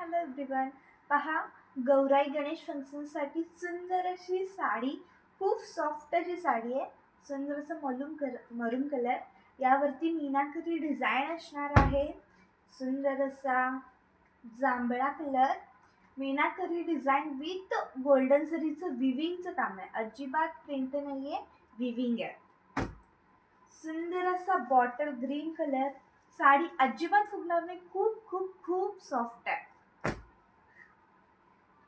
Hello everyone. पहा, गौराई गणेश फंक्शनसाठी सुंदर अशी साडी, खूप सॉफ्ट अशी साडी आहे. सुंदर असं मरून कलर, यावरती मीनाकरी डिझाईन असणार आहे. सुंदर असा जांभळा colour, meenakari design with golden जरीचं विविंगचं काम आहे. अजिबात प्रिंट नाही आहे, विविंग आहे. सुंदर असा बॉटल ग्रीन कलर, साडी अजिबात फुगणार नाही, खूप खूप खूप सॉफ्ट आहे.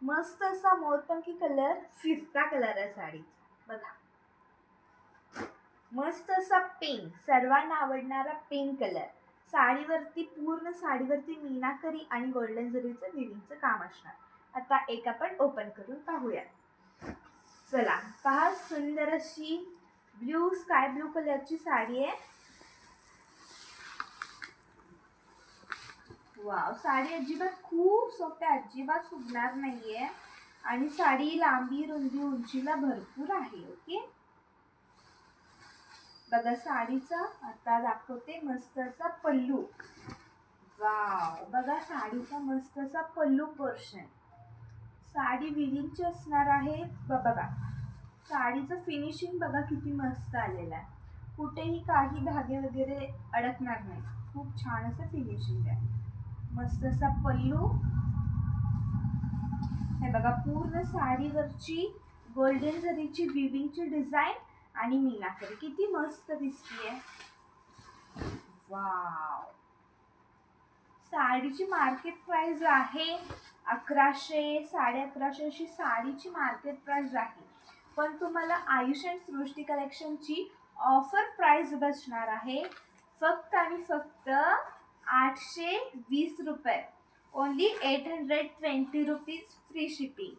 मस्त असा मोरपंखी कलर, फिरता कलर आहे साडीचा. बघा, मस्त असा पिंक, सर्वांना आवडणारा पिंक कलर. साडीवरती पूर्ण साडीवरती मीनाकरी आणि गोल्डन जरीचं विविंगचं काम असणार. आता एक आपण ओपन करून पाहूया. चला पहा, सुंदर अशी ब्ल्यू स्काय ब्लू कलरची साडी आहे. वाव, साडी अजिबात खूप सॉफ्ट आहे, अजिबात फुगणार नाहीये. आणि साडी लांबी रुंदी उंचीला भरपूर आहे. ओके, बघा साडीचा आता दाखवते मस्त असा पल्लू. वाव, बघा साडीचा मस्त असा पल्लू पोर्शन. साडी विविंगची असणार आहे. बघा साडीचं फिनिशिंग बघा किती मस्त आलेलं आहे. कुठेही काही धागे वगैरे अडकणार नाही. खूप छान असं फिनिशिंग आहे. मस्त असा पल्लू. हे बघा, पूर्ण साडीवरची गोल्डन जरीची विविंगची डिझाईन आणि मीनाकरी किती मस्त दिसतीये. वाव, साडीची मार्केट प्राइस आहे 1100, 1150 अशी साडीची मार्केट प्राइस आहे. पण तुम्हाला आयुष अँड सृष्टी कलेक्शनची ऑफर प्राइस बसणार आहे फक्त आणि फक्त 820 रुपये. Only 820 rupees, free shipping.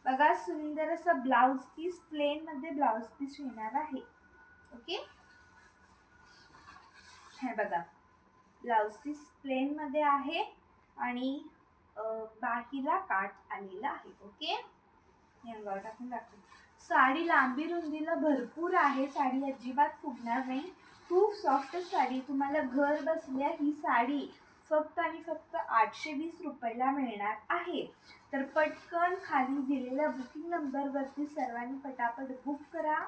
बघा, सुंदर असा ब्लाउज पीस, प्लेन मध्ये ब्लाउज पीस येणार आहे. ओके, हे बघा ब्लाउज पीस प्लेन मध्ये आहे आणि बाहीला काठ आलेला आहे. ओके, टाकून दाखव. साडी लांबी रुंदीला भरपूर आहे. साडी अजिबात फुगणार नाही, खूप सॉफ्ट साडी. तुम्हाला घर बसल्या ही साडी फक्त आणि फक्त 820 रुपयाला मिळणार आहे. तर पटकन खाली दिलेल्या बुकिंग नंबरवरती सर्वांनी पटापट बुक करा.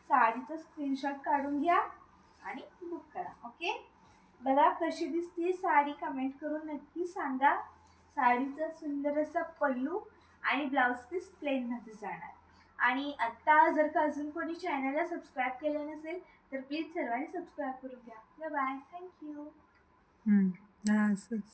साडीचा स्क्रीनशॉट काढून घ्या आणि बुक करा. ओके, बघा कशी दिसते साडी, कमेंट करून नक्की सांगा. साडीचा सुंदर असा पल्लू आणि ब्लाउज पीस प्लेन मध्ये जाणार. आणि आता जर का अजून कोणी चॅनलला सबस्क्राईब केलं नसेल तर प्लीज सर्वांनी सबस्क्राईब करून घ्या. Bye, thank you.